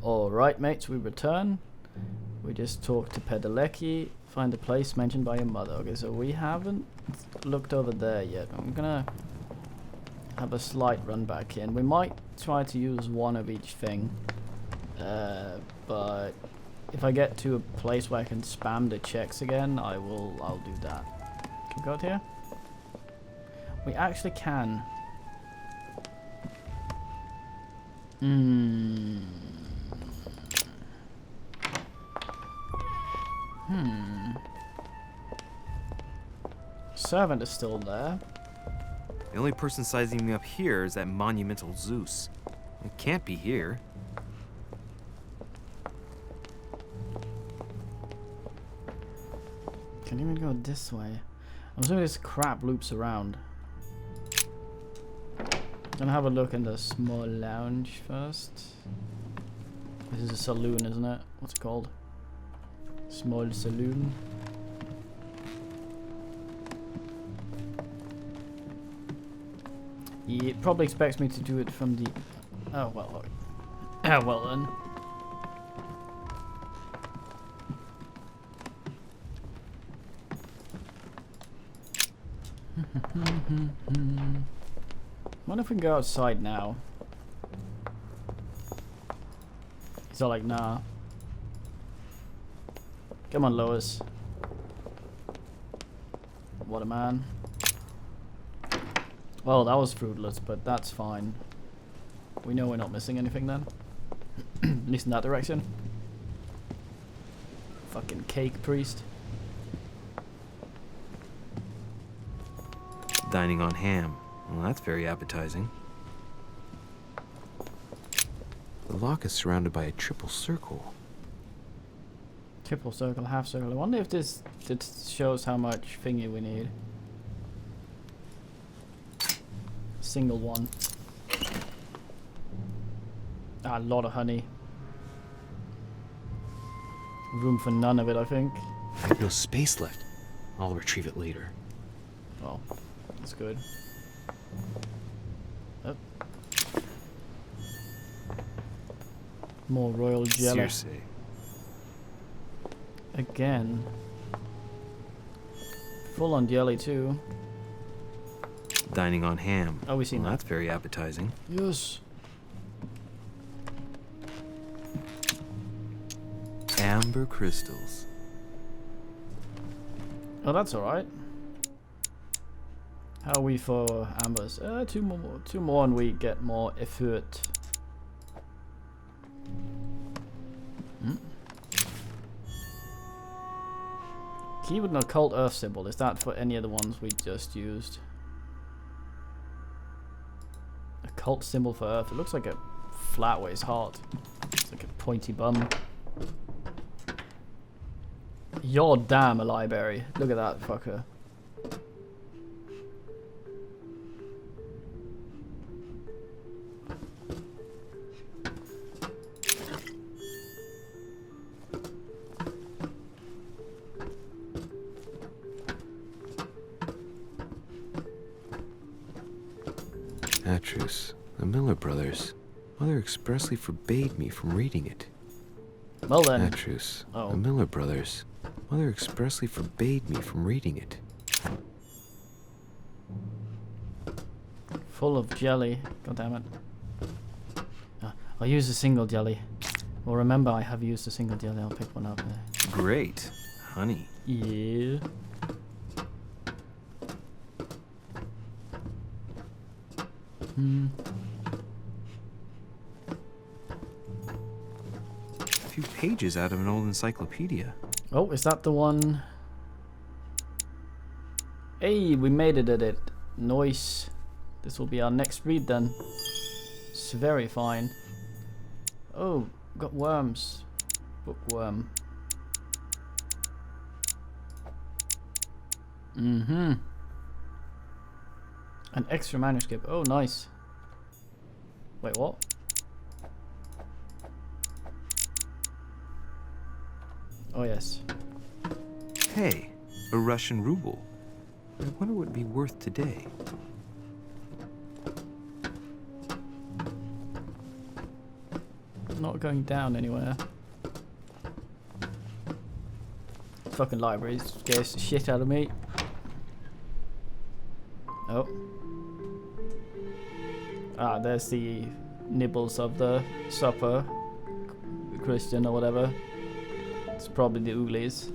Alright, mates, we return. We just talked to Padalecki. Find the place mentioned by your mother. Okay, so we haven't looked over there yet. I'm gonna have a slight run back in. We might try to use one of each thing. But if I get to a place where I can spam the checks again, I'll do that. Can we go out here? We actually can. Servant is still there. The only person sizing me up here is that monumental Zeus. It can't be here. Can't even go this way. I'm assuming this crap loops around. Gonna have a look in the small lounge first. This is a saloon, isn't it? What's it called? Small saloon. He probably expects me to do it from the... Oh, well. Oh, well then. Wonder if we can go outside now. He's all like, nah. Come on, Lois. What a man. Well, that was fruitless, but that's fine. We know we're not missing anything then. At least in that direction. Fucking cake priest. Dining on ham. Well, that's very appetizing. The lock is surrounded by a triple circle. Triple circle, half circle. I wonder if this shows how much thingy we need. Single one. Ah, a lot of honey. Room for none of it, I think. I have no space left. I'll retrieve it later. Well, that's good. Oh. More royal jelly. Circe. Again. Full on jelly too. Dining on ham. Oh, we seen well, that. That's very appetizing. Yes. Amber crystals. Oh, that's all right. How are we for ambers? Two more, and we get more effort. Key with an occult earth symbol. Is that for any of the ones we just used? Occult symbol for earth. It looks like a flat waist heart. It's like a pointy bum. You're damn a library. Look at that fucker. Atrus, the Miller brothers. Mother expressly forbade me from reading it. Well then. Atrus, Oh. the Miller brothers. Mother expressly forbade me from reading it. Full of jelly. God damn it. I'll use a single jelly. Well, remember, I have used a single jelly. I'll pick one up. Great. Honey. Yeah. A few pages out of an old encyclopedia. Oh, is that the one? Hey, we made it at it. Nice. This will be our next read then. It's very fine. Oh, got worms. Bookworm. Mm-hmm. An extra manuscript. Oh, nice. Wait, what? Oh, yes. Hey, a Russian ruble. I wonder what it'd be worth today. not going down anywhere. Fucking library scares the shit out of me. Oh. Ah, there's the nibbles of the supper. Christian or whatever. It's probably the Uglies.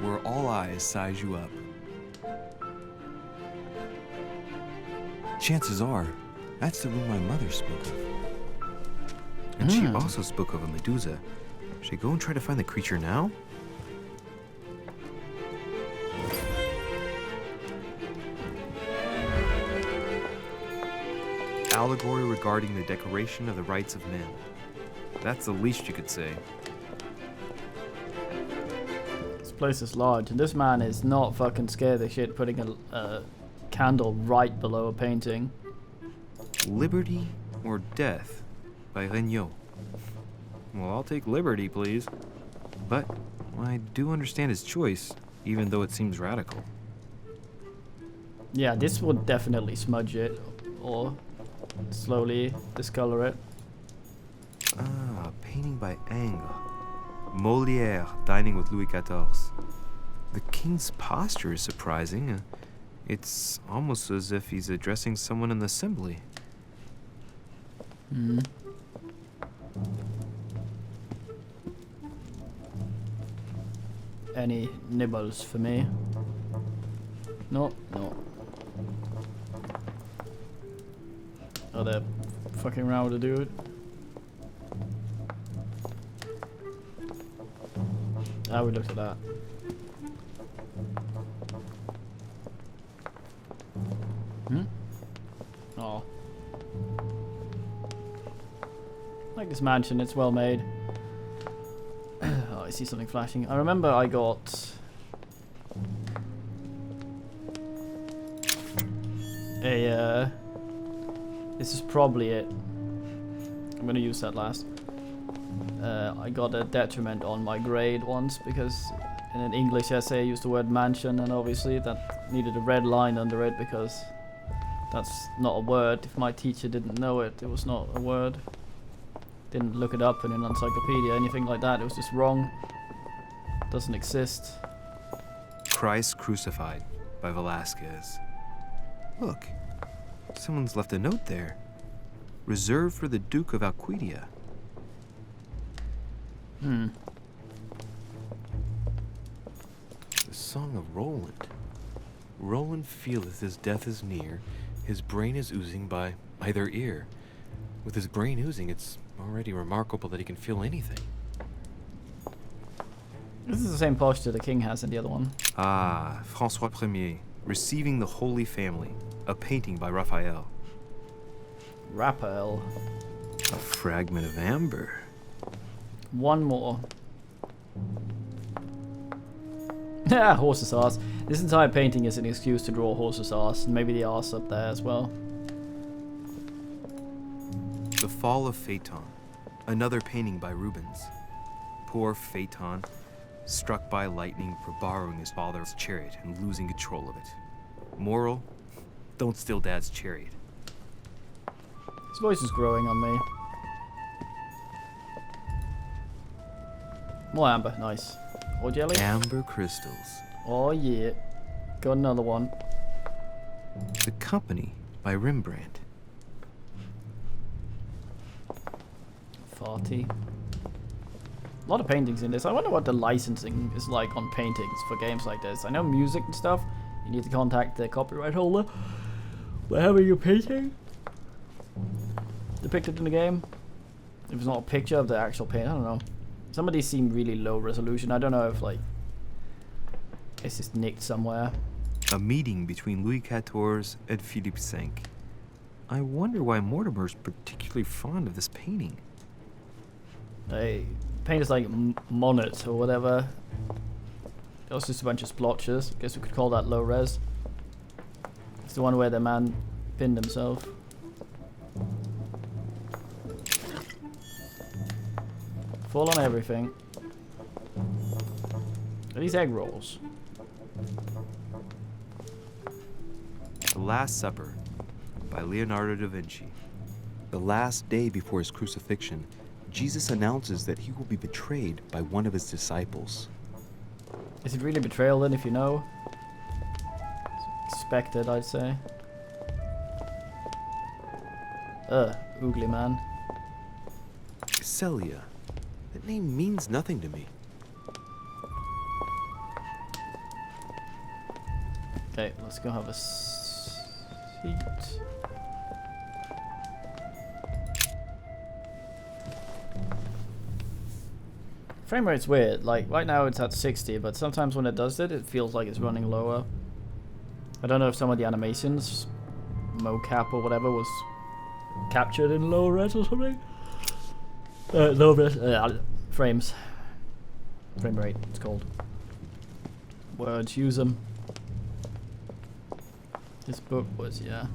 Where all eyes size you up. Chances are, that's the room my mother spoke of. And she also spoke of a Medusa. Should I go and try to find the creature now? Allegory regarding the decoration of the rights of men. That's the least you could say. This place is large, and this man is not fucking scared of shit putting a candle right below a painting. Liberty or Death by Regnault. Well, I'll take liberty, please. But I do understand his choice, even though it seems radical. Yeah, this would definitely smudge it, or slowly discolor it. Ah, painting by Ingres. Molière dining with Louis XIV. The king's posture is surprising. It's almost as if he's addressing someone in the assembly. Hmm. Any nibbles for me? No, no. Oh, they're fucking around with a dude. Ah, we looked at that. Hmm? Oh. Like this mansion, it's well made. Oh, I see something flashing. I remember I got a this is probably it. I'm gonna use that last. I got a detriment on my grade once because in an English essay I used the word mansion, and obviously that needed a red line under it because that's not a word. If my teacher didn't know it, it was not a word. Didn't look it up in an encyclopedia, anything like that. It was just wrong. Doesn't exist. Christ Crucified by Velázquez. Look, someone's left a note there. Reserved for the Duke of Alcudia. Hmm. The Song of Roland. Roland feeleth his death is near, his brain is oozing by either ear. With his brain oozing, it's already remarkable that he can feel anything. This is the same posture the king has in the other one. Ah, François Ier, Receiving the Holy Family, a painting by Raphael. Raphael. A fragment of amber. One more. Ah, horse's ass. This entire painting is an excuse to draw a horse's ass, and maybe the ass up there as well. The Fall of Phaeton, another painting by Rubens. Poor Phaeton, struck by lightning for borrowing his father's chariot and losing control of it. Moral, don't steal Dad's chariot. His voice is growing on me. More amber, nice. Or jelly? Amber crystals. Oh yeah. Got another one. The Company by Rembrandt. Farty. A lot of paintings in this. I wonder what the licensing is like on paintings for games like this. I know music and stuff, you need to contact the copyright holder. But having a painting depicted in the game, if it's not a picture of the actual paint, I don't know. Some of these seem really low resolution. I don't know if like it's just nicked somewhere. A meeting between Louis XIV and Philippe V. I wonder why Mortimer's particularly fond of this painting. A painters like Monet or whatever. It was just a bunch of splotches. I guess we could call that low res. It's the one where the man pinned himself. Full on everything. Are these egg rolls? The Last Supper by Leonardo da Vinci. The last day before his crucifixion, Jesus announces that he will be betrayed by one of his disciples. Is it really betrayal then, if you know? Expected, I'd say. Oogly man. Celia. That name means nothing to me. Okay, let's go have a seat. Frame rate's weird. Like, right now it's at 60, but sometimes when it does it, it feels like it's running lower. I don't know if some of the animations, mocap or whatever, was captured in low res or something. Low res, frames. Frame rate, it's called. Words, use them. This book was, yeah.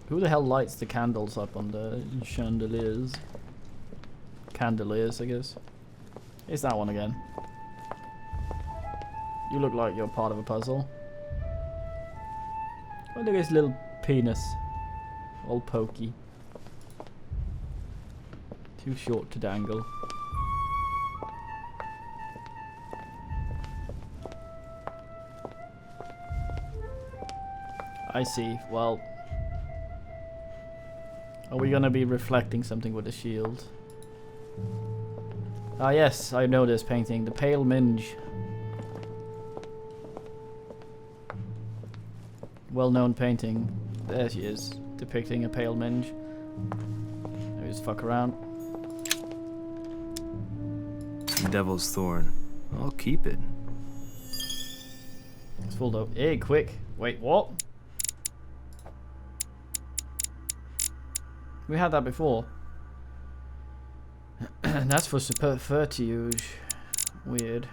Who the hell lights the candles up on the chandeliers? Candeliers, I guess. It's that one again. You look like you're part of a puzzle. Oh, look at his little penis. All pokey. Too short to dangle. I see. Well, are we gonna be reflecting something with the shield? Ah yes, I know this painting. The Pale Minge. Well-known painting. There she is, depicting a pale minge. Let me just fuck around. Devil's Thorn. I'll keep it. It's full though. Hey, quick. Wait, what? We had that before. That's for subterfuge. Weird.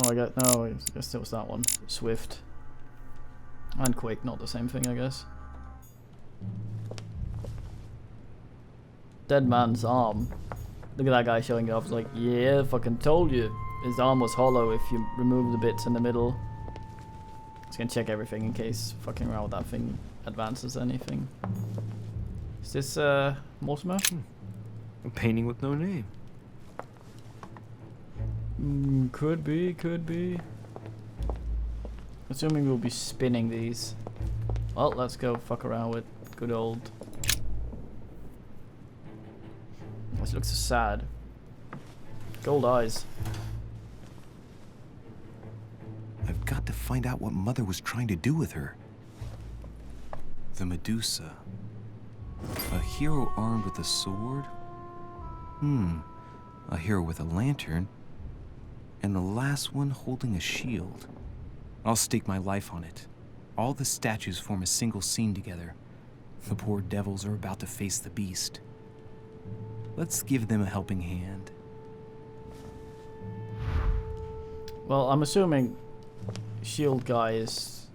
No, I guess it was that one. Swift. And quick, not the same thing, I guess. Dead man's arm. Look at that guy showing off. Like, yeah, fucking told you. His arm was hollow if you remove the bits in the middle. Just gonna check everything in case fucking around with that thing advances anything. Is this Mortimer? A painting with no name. Could be, could be. Assuming we'll be spinning these. Well, let's go fuck around with good old. This looks so sad. Gold eyes. I've got to find out what Mother was trying to do with her. The Medusa. A hero armed with a sword? A hero with a lantern? And the last one holding a shield. I'll stake my life on it. All the statues form a single scene together. The poor devils are about to face the beast. Let's give them a helping hand. Well, I'm assuming shield guy is...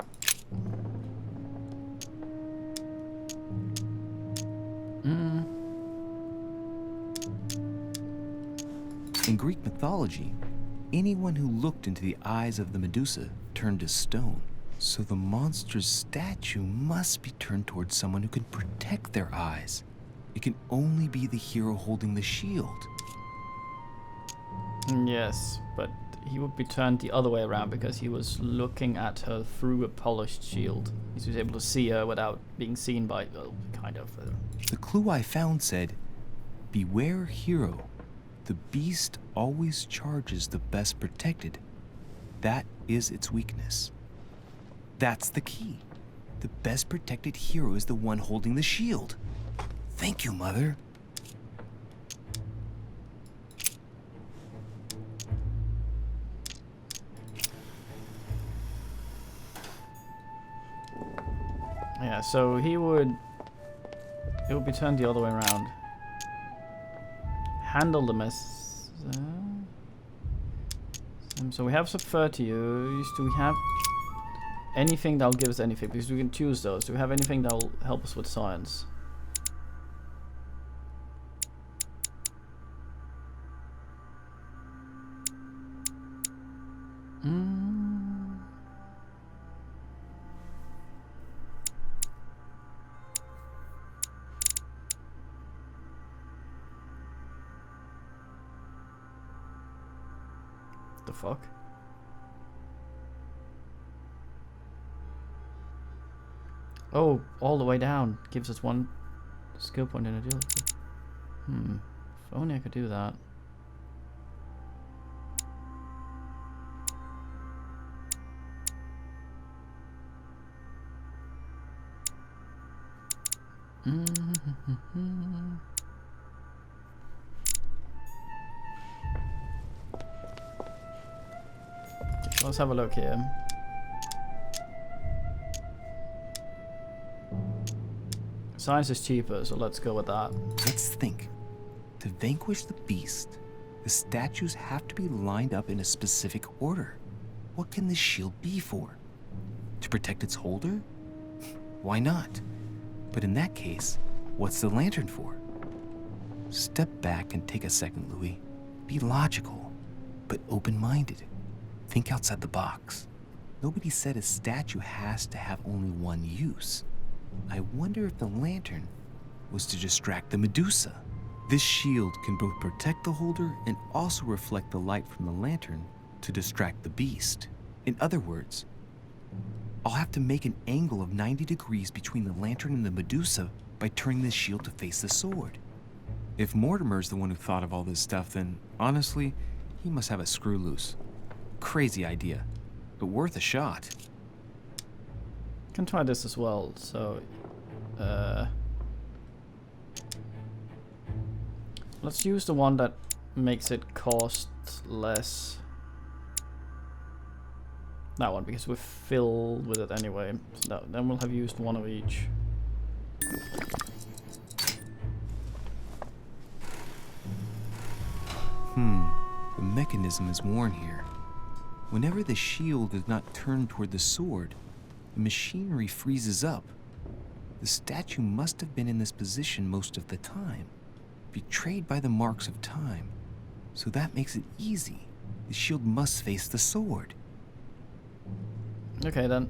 In Greek mythology, anyone who looked into the eyes of the Medusa turned to stone. So the monster's statue must be turned towards someone who can protect their eyes. It can only be the hero holding the shield. Yes, but he would be turned the other way around because he was looking at her through a polished shield. He was able to see her without being seen by, well, kind of. The clue I found said, "Beware hero. The beast always charges the best protected. That is its weakness." That's the key. The best protected hero is the one holding the shield. Thank you, Mother. Yeah, so it would be turned the other way around. Handle the mess. So we have subterfuge. Do we have anything that'll give us anything? Because we can choose those. Do we have anything that'll help us with science? Mm. The fuck? Oh, all the way down. Gives us 1 skill point in agility. If only I could do that. Let's have a look here. Science is cheaper, so let's go with that. Let's think. To vanquish the beast, the statues have to be lined up in a specific order. What can this shield be for? To protect its holder? Why not? But in that case, what's the lantern for? Step back and take a second, Louis. Be logical, but open-minded. Think outside the box. Nobody said a statue has to have only one use. I wonder if the lantern was to distract the Medusa. This shield can both protect the holder and also reflect the light from the lantern to distract the beast. In other words, I'll have to make an angle of 90 degrees between the lantern and the Medusa by turning the shield to face the sword. If Mortimer's the one who thought of all this stuff, then honestly, he must have a screw loose. Crazy idea, but worth a shot. Can try this as well. So, let's use the one that makes it cost less. That one, because we're filled with it anyway. So then we'll have used one of each. The mechanism is worn here. Whenever the shield is not turned toward the sword, the machinery freezes up. The statue must have been in this position most of the time, betrayed by the marks of time. So that makes it easy. The shield must face the sword. Okay then.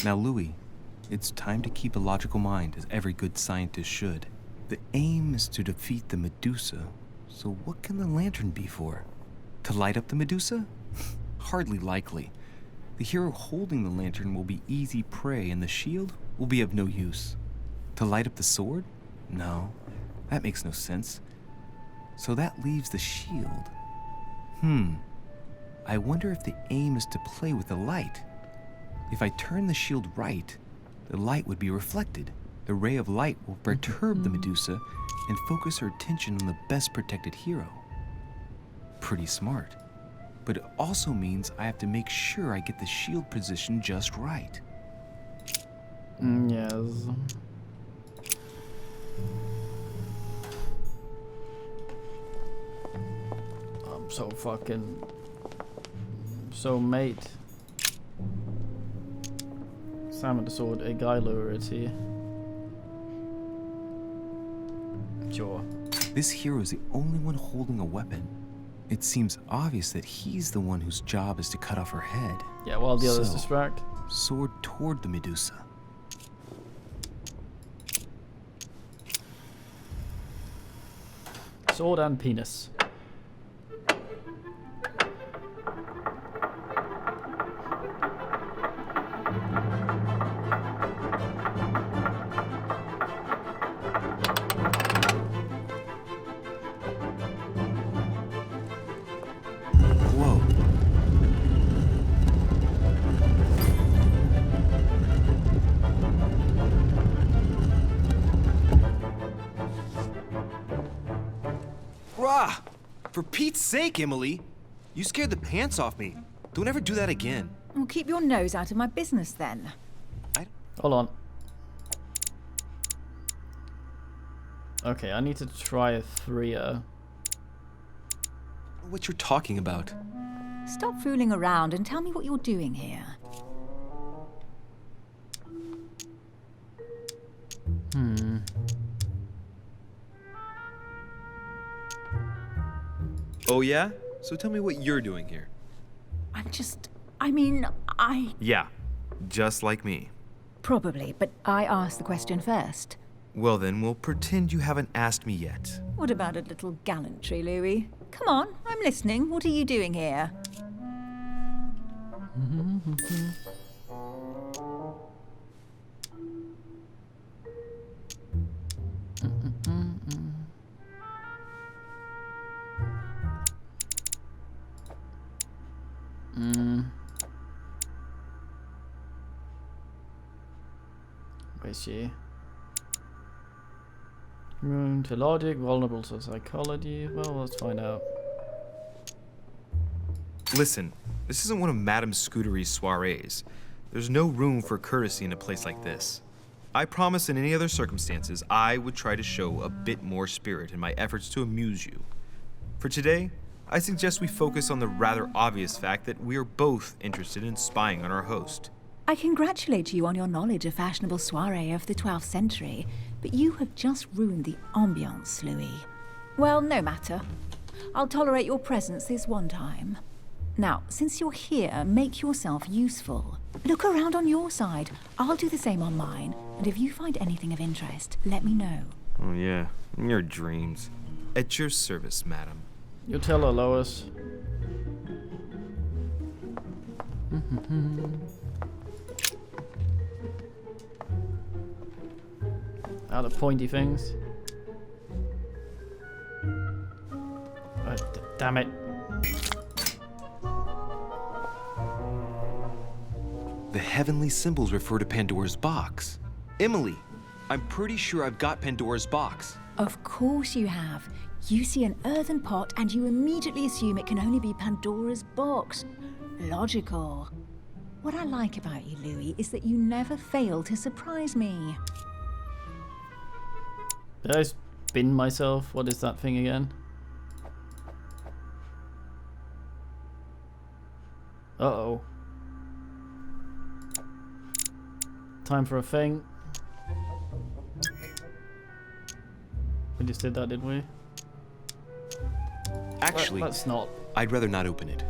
Now, Louis, it's time to keep a logical mind, as every good scientist should. The aim is to defeat the Medusa, so what can the lantern be for? To light up the Medusa? Hardly likely. The hero holding the lantern will be easy prey, and the shield will be of no use. To light up the sword? No, that makes no sense. So that leaves the shield. I wonder if the aim is to play with the light. If I turn the shield right, the light would be reflected. The ray of light will perturb the Medusa and focus her attention on the best protected hero. Pretty smart. But it also means I have to make sure I get the shield position just right. Yes. I'm so fucking... so mate. Sam the sword, a guy lure, is he? Sure. This hero is the only one holding a weapon. It seems obvious that he's the one whose job is to cut off her head. Yeah, while the others So, distract. Sword toward the Medusa. Sword and penis. Whoa. Rah! For Pete's sake, Emily! You scared the pants off me. Don't ever do that again. Well, keep your nose out of my business then. Hold on. Okay, I need to try a 3er. what you're talking about. Stop fooling around and tell me what you're doing here. Oh yeah? So tell me what you're doing here. Yeah, just like me. Probably, but I asked the question first. Well then, we'll pretend you haven't asked me yet. What about a little gallantry, Louis? Come on, I'm listening. What are you doing here? Where's she? Immune to logic, vulnerable to psychology. Well, let's find out. Listen, this isn't one of Madame Scootery's soirees. There's no room for courtesy in a place like this. I promise in any other circumstances, I would try to show a bit more spirit in my efforts to amuse you. For today, I suggest we focus on the rather obvious fact that we are both interested in spying on our host. I congratulate you on your knowledge of fashionable soirée of the 12th century, but you have just ruined the ambiance, Louis. Well, no matter. I'll tolerate your presence this one time. Now, since you're here, make yourself useful. Look around on your side. I'll do the same on mine, and if you find anything of interest, let me know. Oh yeah, in your dreams. At your service, madam. You tell her, Lois. Out of pointy things. Oh, damn it. The heavenly symbols refer to Pandora's box. Emily, I'm pretty sure I've got Pandora's box. Of course you have. You see an earthen pot and you immediately assume it can only be Pandora's box. Logical. What I like about you, Louis, is that you never fail to surprise me. Did I spin myself? What is that thing again? Uh-oh. Time for a thing. We just did that, didn't we? Actually, Let's not. I'd rather not open it.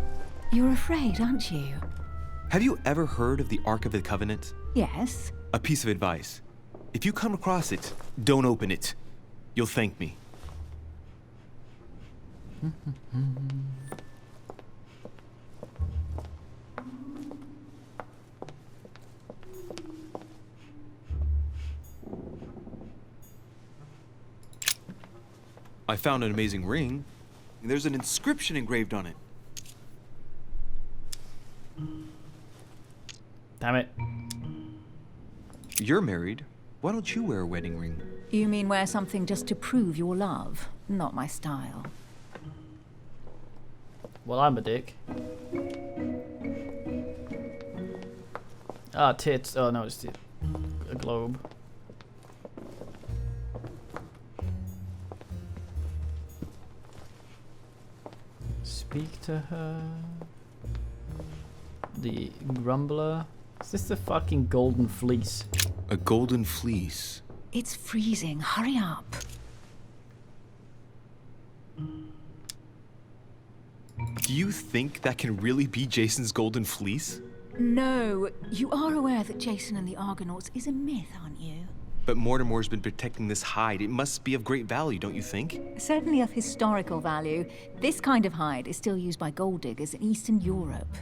You're afraid, aren't you? Have you ever heard of the Ark of the Covenant? Yes. A piece of advice. If you come across it, don't open it. You'll thank me. I found an amazing ring. There's an inscription engraved on it. Damn it. You're married. Why don't you wear a wedding ring? You mean wear something just to prove your love? Not my style. Well, I'm a dick. Ah, tits. Oh, no, it's a globe. Speak to her. The Grumbler. Is this the fucking Golden Fleece? A golden fleece. It's freezing. Hurry up. Do you think that can really be Jason's golden fleece? No, you are aware that Jason and the Argonauts is a myth, aren't you? But Mortimer's been protecting this hide. It must be of great value, don't you think? Certainly of historical value. This kind of hide is still used by gold diggers in Eastern Europe.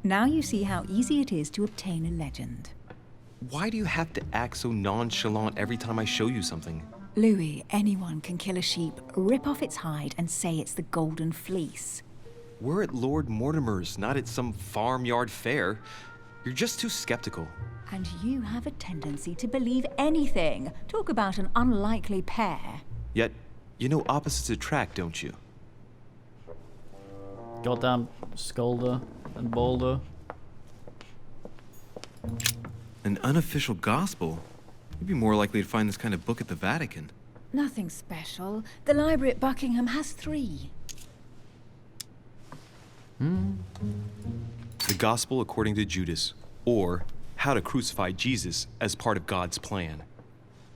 Now you see how easy it is to obtain a legend. Why do you have to act so nonchalant every time I show you something? Louis, anyone can kill a sheep, rip off its hide, and say it's the Golden Fleece. We're at Lord Mortimer's, not at some farmyard fair. You're just too skeptical. And you have a tendency to believe anything. Talk about an unlikely pair. Yet, you know opposites attract, don't you? Goddamn Scolder and Boulder. An unofficial gospel? You'd be more likely to find this kind of book at the Vatican. Nothing special. The library at Buckingham has 3. The Gospel according to Judas, or How to Crucify Jesus as part of God's plan.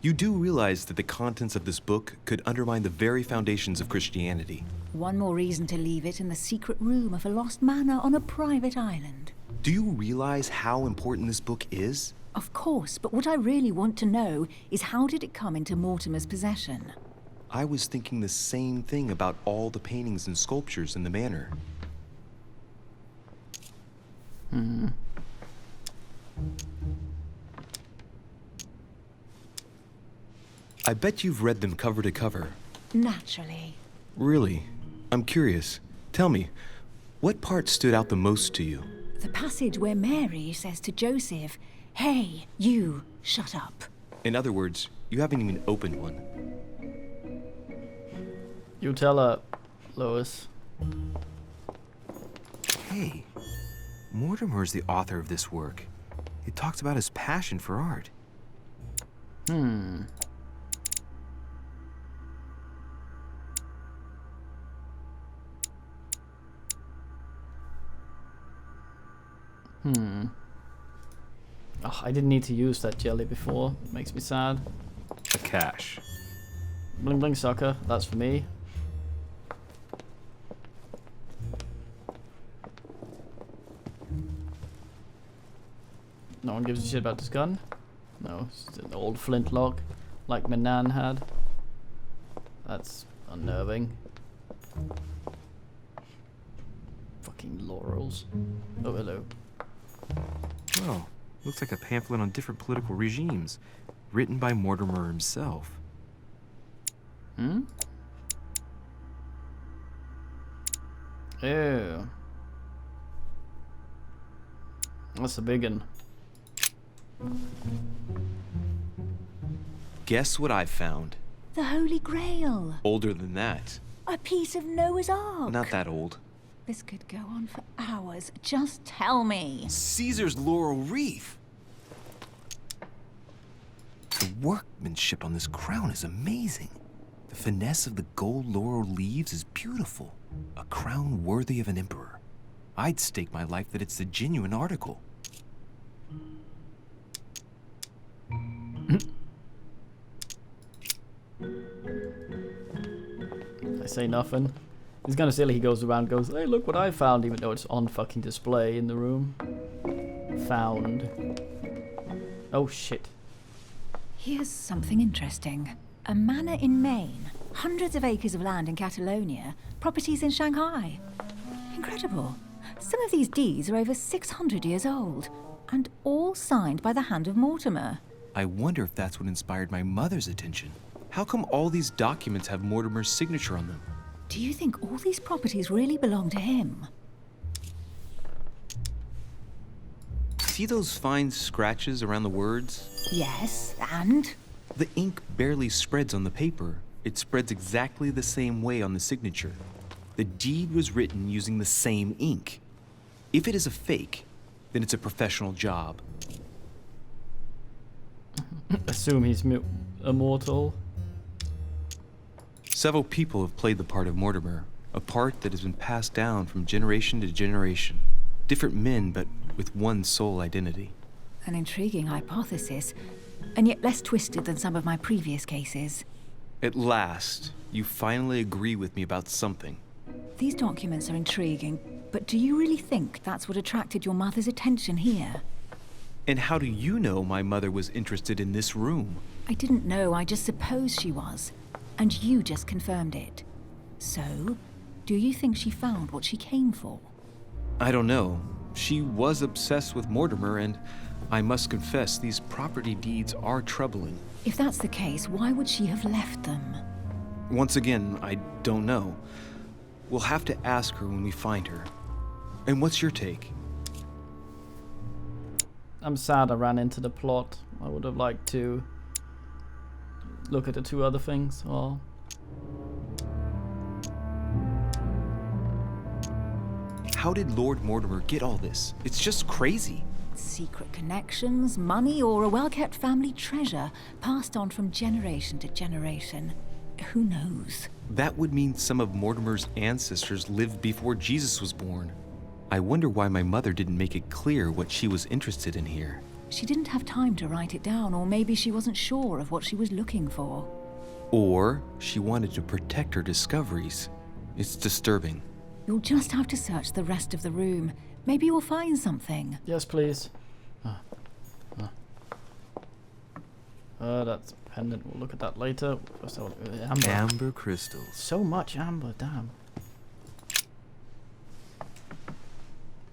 You do realize that the contents of this book could undermine the very foundations of Christianity. One more reason to leave it in the secret room of a lost manor on a private island. Do you realize how important this book is? Of course, but what I really want to know is how did it come into Mortimer's possession? I was thinking the same thing about all the paintings and sculptures in the manor. I bet you've read them cover to cover. Naturally. Really? I'm curious. Tell me, what part stood out the most to you? The passage where Mary says to Joseph, "Hey, you, shut up." In other words, you haven't even opened one. You tell her, Lois. Hey, Mortimer is the author of this work. It talks about his passion for art. Oh, I didn't need to use that jelly before. Makes me sad. A cache. Bling bling sucker. That's for me. No one gives a shit about this gun. No, it's an old flintlock, like my nan had. That's unnerving. Fucking laurels. Oh, hello. Well, looks like a pamphlet on different political regimes, written by Mortimer himself. Ew. That's a big one. Guess what I found? The Holy Grail. Older than that. A piece of Noah's Ark. Not that old. This could go on for hours. Just tell me. Caesar's laurel wreath! The workmanship on this crown is amazing. The finesse of the gold laurel leaves is beautiful. A crown worthy of an emperor. I'd stake my life that it's the genuine article. I say nothing. He's kind of silly. He goes around, goes, "Hey, look what I found," even though it's on fucking display in the room. Found. Oh shit. Here's something interesting. A manor in Maine, hundreds of acres of land in Catalonia, properties in Shanghai. Incredible. Some of these deeds are over 600 years old, and all signed by the hand of Mortimer. I wonder if that's what inspired my mother's attention. How come all these documents have Mortimer's signature on them? Do you think all these properties really belong to him? See those fine scratches around the words? Yes, and? The ink barely spreads on the paper. It spreads exactly the same way on the signature. The deed was written using the same ink. If it is a fake, then it's a professional job. Assume he's immortal. Several people have played the part of Mortimer, a part that has been passed down from generation to generation. Different men, but with one sole identity. An intriguing hypothesis, and yet less twisted than some of my previous cases. At last, you finally agree with me about something. These documents are intriguing, but do you really think that's what attracted your mother's attention here? And how do you know my mother was interested in this room? I didn't know, I just supposed she was. And you just confirmed it. So, do you think she found what she came for? I don't know. She was obsessed with Mortimer, and I must confess these property deeds are troubling. If that's the case, why would she have left them? Once again, I don't know. We'll have to ask her when we find her. And what's your take? I'm sad I ran into the plot. I would have liked to look at the two other things. Or How did Lord Mortimer get all this? It's just crazy. Secret connections, money, or a well-kept family treasure passed on from generation to generation. Who knows? That would mean some of Mortimer's ancestors lived before Jesus was born. I wonder why my mother didn't make it clear what she was interested in here. She didn't have time to write it down, or maybe she wasn't sure of what she was looking for. Or she wanted to protect her discoveries. It's disturbing. You'll just have to search the rest of the room. Maybe you'll find something. Yes, please. That's a pendant. We'll look at that later. First of all, amber. Amber crystals. So much amber, damn.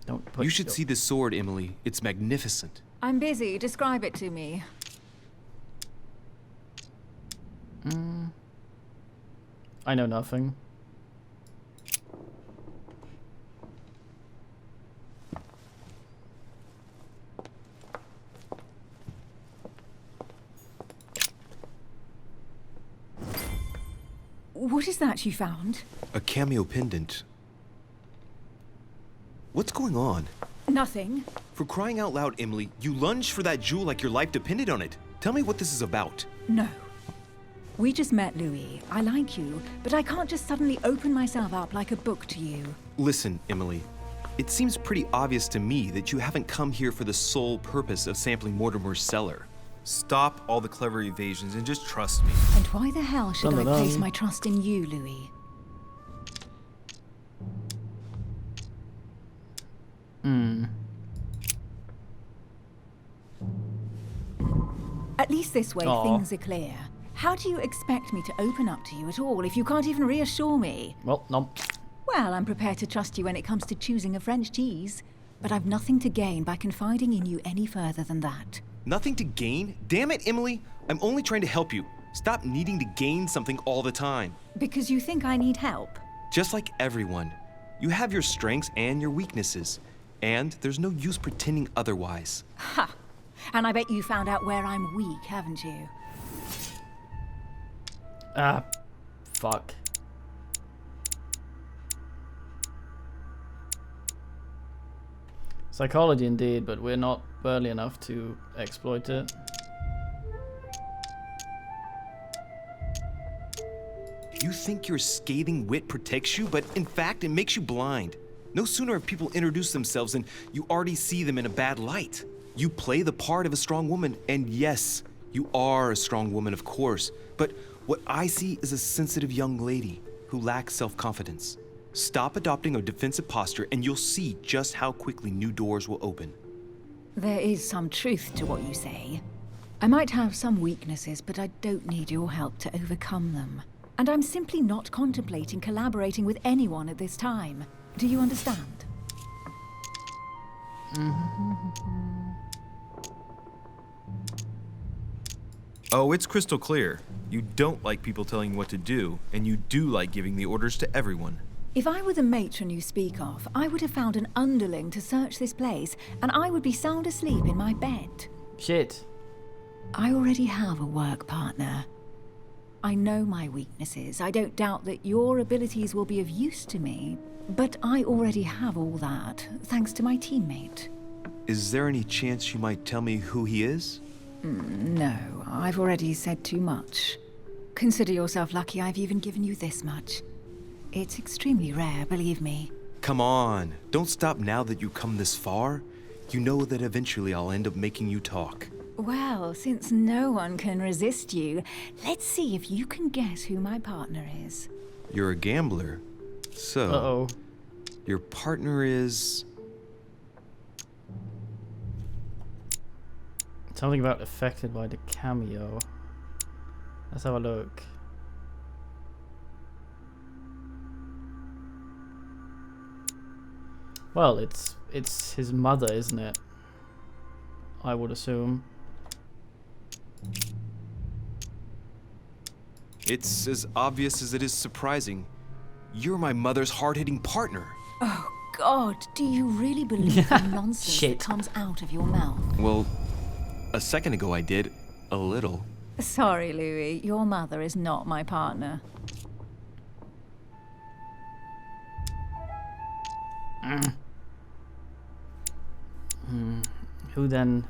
Don't put You should your- see this sword, Emily. It's magnificent. I'm busy. Describe it to me. I know nothing. What is that you found? A cameo pendant. What's going on? Nothing. For crying out loud, Emily, you lunged for that jewel like your life depended on it. Tell me what this is about. No. We just met, Louis. I like you, but I can't just suddenly open myself up like a book to you. Listen, Emily. It seems pretty obvious to me that you haven't come here for the sole purpose of sampling Mortimer's cellar. Stop all the clever evasions and just trust me. And why the hell should I Dun-dun-dun. place my trust in you, Louis? At least this way Aw. things are clear. How do you expect me to open up to you at all if you can't even reassure me? Well, no. Well, I'm prepared to trust you when it comes to choosing a French cheese, but I've nothing to gain by confiding in you any further than that. Nothing to gain? Damn it, Emily! I'm only trying to help you. Stop needing to gain something all the time. Because you think I need help? Just like everyone. You have your strengths and your weaknesses. And there's no use pretending otherwise. Ha! And I bet you found out where I'm weak, haven't you? Ah, fuck. Psychology indeed, but we're not burly enough to exploit it. You think your scathing wit protects you, but in fact, it makes you blind. No sooner have people introduced themselves than you already see them in a bad light. You play the part of a strong woman, and yes, you are a strong woman, of course, but what I see is a sensitive young lady who lacks self-confidence. Stop adopting a defensive posture, and you'll see just how quickly new doors will open. There is some truth to what you say. I might have some weaknesses, but I don't need your help to overcome them. And I'm simply not contemplating collaborating with anyone at this time. Do you understand? Oh, it's crystal clear. You don't like people telling you what to do, and you do like giving the orders to everyone. If I were the matron you speak of, I would have found an underling to search this place, and I would be sound asleep in my bed. Shit. I already have a work partner. I know my weaknesses. I don't doubt that your abilities will be of use to me, but I already have all that, thanks to my teammate. Is there any chance you might tell me who he is? No, I've already said too much. Consider yourself lucky I've even given you this much. It's extremely rare, believe me. Come on, don't stop now that you've come this far. You know that eventually I'll end up making you talk. Well, since no one can resist you, let's see if you can guess who my partner is. You're a gambler. So, Uh-oh. your partner is... Something about affected by the cameo. Let's have a look. Well, it's his mother, isn't it? I would assume. It's as obvious as it is surprising. You're my mother's hard-hitting partner. Oh, God, do you really believe the nonsense Shit. that comes out of your mouth? Well, a second ago I did. A little. Sorry, Louis, your mother is not my partner. Who then?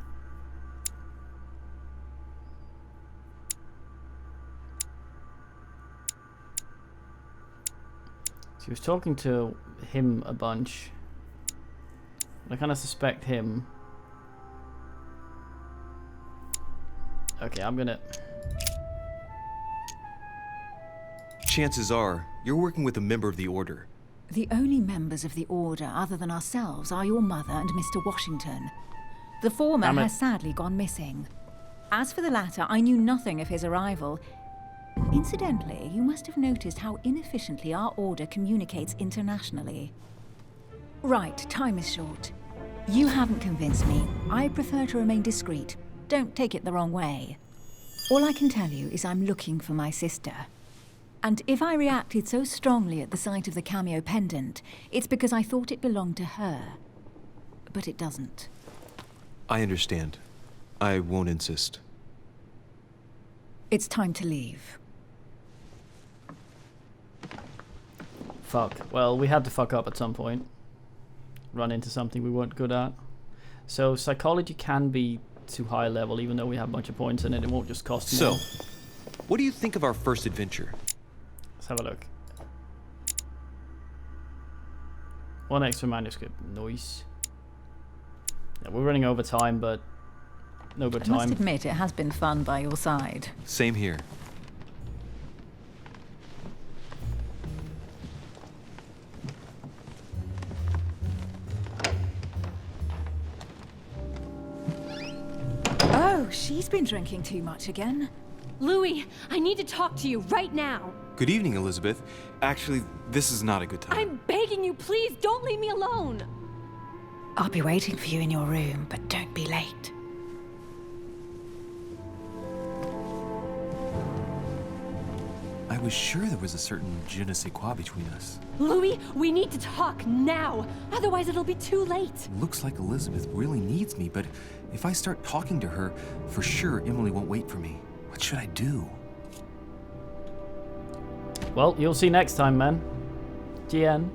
She was talking to him a bunch. I kind of suspect him. Okay, I'm gonna... Chances are, you're working with a member of the Order. The only members of the Order other than ourselves are your mother and Mr. Washington. The former Damn it. has sadly gone missing. As for the latter, I knew nothing of his arrival. Incidentally, you must have noticed how inefficiently our Order communicates internationally. Right, time is short. You haven't convinced me. I prefer to remain discreet. Don't take it the wrong way. All I can tell you is I'm looking for my sister. And if I reacted so strongly at the sight of the cameo pendant, it's because I thought it belonged to her. But it doesn't. I understand. I won't insist. It's time to leave. Fuck. Well, we had to fuck up at some point. Run into something we weren't good at. So psychology can be too high level, even though we have a bunch of points in it. It won't just cost So, more. what do you think of our first adventure? Let's have a look. 1 extra manuscript. Nice. Yeah, we're running over time, but no good I must time. admit, it has been fun by your side. Same here. Oh, she's been drinking too much again. Louis, I need to talk to you right now. Good evening, Elizabeth. Actually, this is not a good time. I'm begging you, please don't leave me alone. I'll be waiting for you in your room, but don't be late. I was sure there was a certain je ne sais quoi between us. Louis, we need to talk now. Otherwise, it'll be too late. Looks like Elizabeth really needs me, but if I start talking to her, for sure Emily won't wait for me. What should I do? Well, you'll see next time, man. GN.